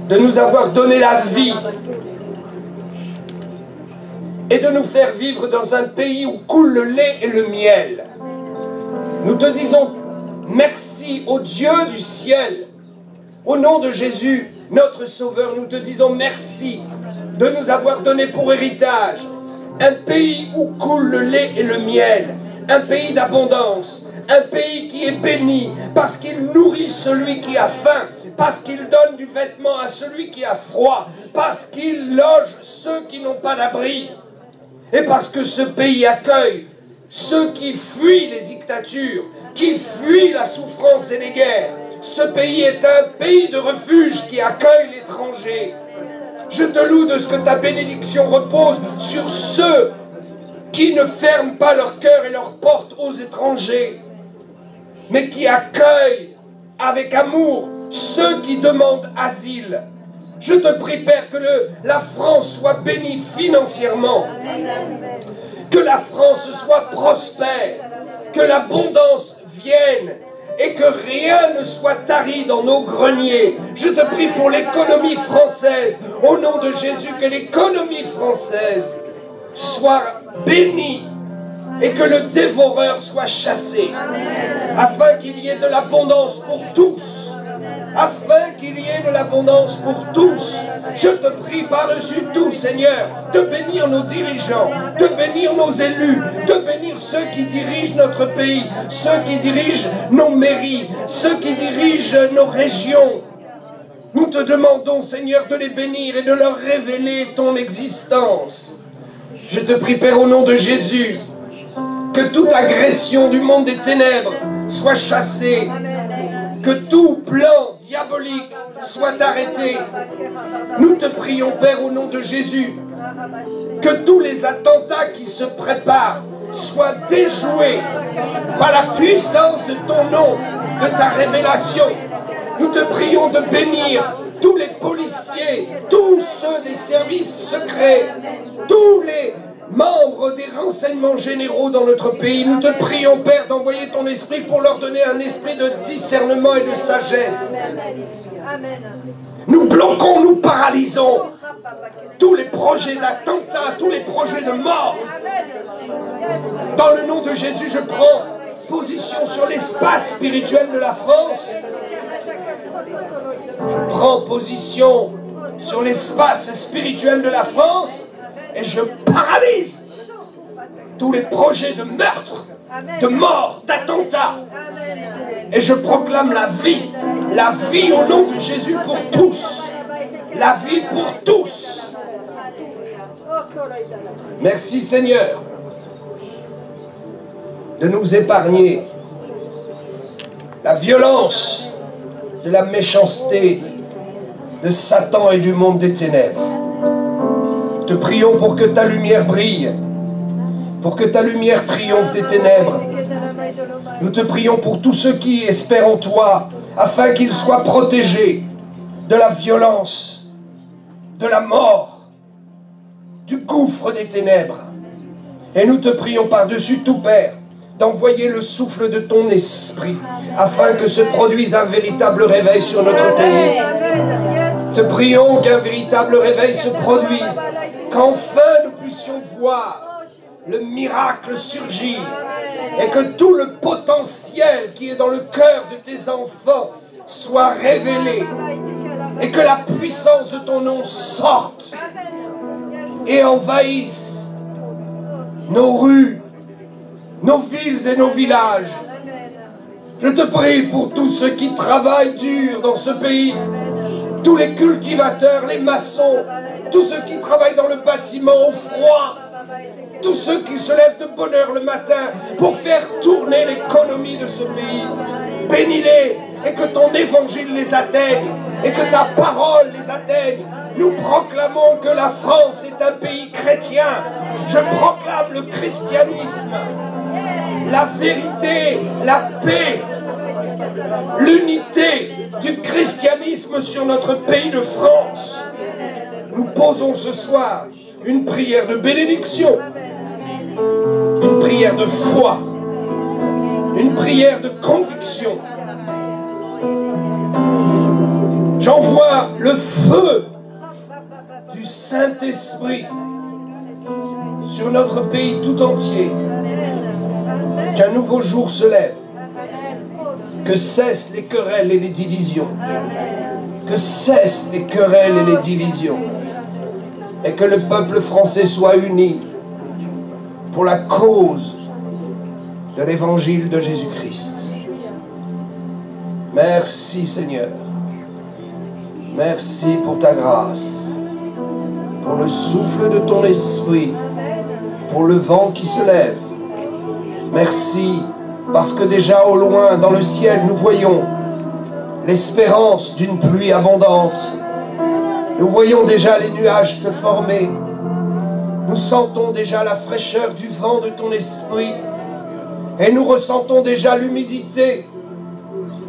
de nous avoir donné la vie et de nous faire vivre dans un pays où coule le lait et le miel. Nous te disons merci au Dieu du ciel. Au nom de Jésus, notre Sauveur, nous te disons merci de nous avoir donné pour héritage un pays où coule le lait et le miel, un pays d'abondance, un pays qui est béni parce qu'il nourrit celui qui a faim, parce qu'il donne du vêtement à celui qui a froid, parce qu'il loge ceux qui n'ont pas d'abri, et parce que ce pays accueille ceux qui fuient les dictatures, qui fuient la souffrance et les guerres. Ce pays est un pays de refuge qui accueille l'étranger. Je te loue de ce que ta bénédiction repose sur ceux qui ne ferment pas leur cœur et leurs portes aux étrangers, mais qui accueillent avec amour ceux qui demandent asile. Je te prie, Père, que la France soit bénie financièrement, que la France soit prospère, que l'abondance vienne et que rien ne soit tari dans nos greniers. Je te prie pour l'économie française, au nom de Jésus, que l'économie française soit bénie et que le dévoreur soit chassé, afin qu'il y ait de l'abondance pour tous, afin qu'il y ait de l'abondance pour tous. Je te prie par-dessus tout, Seigneur, de bénir nos dirigeants, de bénir nos élus, de bénir ceux qui dirigent notre pays, ceux qui dirigent nos mairies, ceux qui dirigent nos régions. Nous te demandons, Seigneur, de les bénir et de leur révéler ton existence. Je te prie, Père, au nom de Jésus, que toute agression du monde des ténèbres soit chassée, que tout plan diabolique soit arrêté. Nous te prions, Père, au nom de Jésus, que tous les attentats qui se préparent soient déjoués par la puissance de ton nom, de ta révélation. Nous te prions de bénir tous les policiers, tous ceux des services secrets, tous les membres des renseignements généraux dans notre pays. Nous te prions, Père, d'envoyer ton esprit pour leur donner un esprit de discernement et de sagesse. Nous bloquons, nous paralysons tous les projets d'attentats, tous les projets de mort. Dans le nom de Jésus, je prends position sur l'espace spirituel de la France. Je prends position sur l'espace spirituel de la France. Et je paralyse tous les projets de meurtre, de mort, d'attentats. Et je proclame la vie au nom de Jésus pour tous. La vie pour tous. Merci, Seigneur, de nous épargner la violence de la méchanceté de Satan et du monde des ténèbres. Te prions pour que ta lumière brille, pour que ta lumière triomphe des ténèbres. Nous te prions pour tous ceux qui espèrent en toi, afin qu'ils soient protégés de la violence, de la mort, du gouffre des ténèbres. Et nous te prions par-dessus tout, Père, d'envoyer le souffle de ton esprit, afin que se produise un véritable réveil sur notre pays. Te prions qu'un véritable réveil se produise, qu'enfin nous puissions voir le miracle surgir et que tout le potentiel qui est dans le cœur de tes enfants soit révélé et que la puissance de ton nom sorte et envahisse nos rues, nos villes et nos villages. Je te prie pour tous ceux qui travaillent dur dans ce pays, tous les cultivateurs, les maçons, tous ceux qui travaillent dans le bâtiment au froid, tous ceux qui se lèvent de bonne heure le matin pour faire tourner l'économie de ce pays. Bénis-les et que ton évangile les atteigne et que ta parole les atteigne. Nous proclamons que la France est un pays chrétien. Je proclame le christianisme, la vérité, la paix, l'unité du christianisme sur notre pays de France. Nous posons ce soir une prière de bénédiction, une prière de foi, une prière de conviction. J'envoie le feu feu du Saint-Esprit sur notre pays tout entier. Qu'un nouveau jour se lève. Que cessent les querelles et les divisions. Que cessent les querelles et les divisions. Et que le peuple français soit uni pour la cause de l'évangile de Jésus-Christ. Merci Seigneur. Merci pour ta grâce, pour le souffle de ton esprit, pour le vent qui se lève. Merci parce que déjà au loin, dans le ciel, nous voyons l'espérance d'une pluie abondante. Nous voyons déjà les nuages se former. Nous sentons déjà la fraîcheur du vent de ton esprit. Et nous ressentons déjà l'humidité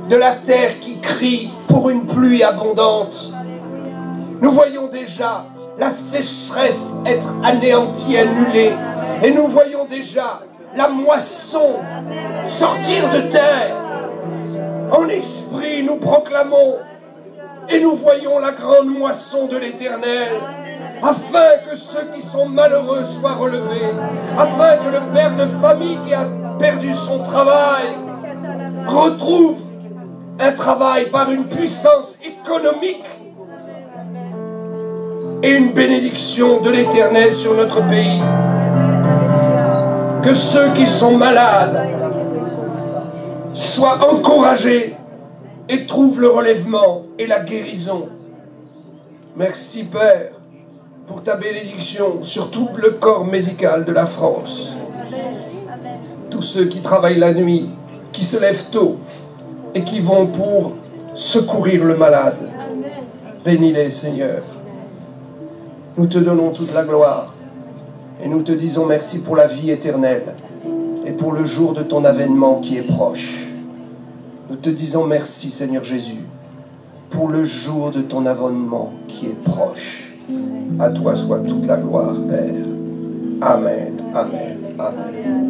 de la terre qui crie pour une pluie abondante. Nous voyons déjà la sécheresse être anéantie, annulée. Et nous voyons déjà la moisson sortir de terre. En esprit, nous proclamons et nous voyons la grande moisson de l'Éternel, afin que ceux qui sont malheureux soient relevés, afin que le père de famille qui a perdu son travail retrouve un travail par une puissance économique et une bénédiction de l'Éternel sur notre pays. Que ceux qui sont malades soient encouragés et trouvent le relèvement et la guérison. Merci Père pour ta bénédiction sur tout le corps médical de la France. Tous ceux qui travaillent la nuit, qui se lèvent tôt et qui vont pour secourir le malade. Bénis-les Seigneur. Nous te donnons toute la gloire et nous te disons merci pour la vie éternelle et pour le jour de ton avènement qui est proche. Nous te disons merci Seigneur Jésus pour le jour de ton avènement qui est proche. À toi soit toute la gloire Père. Amen, amen, amen.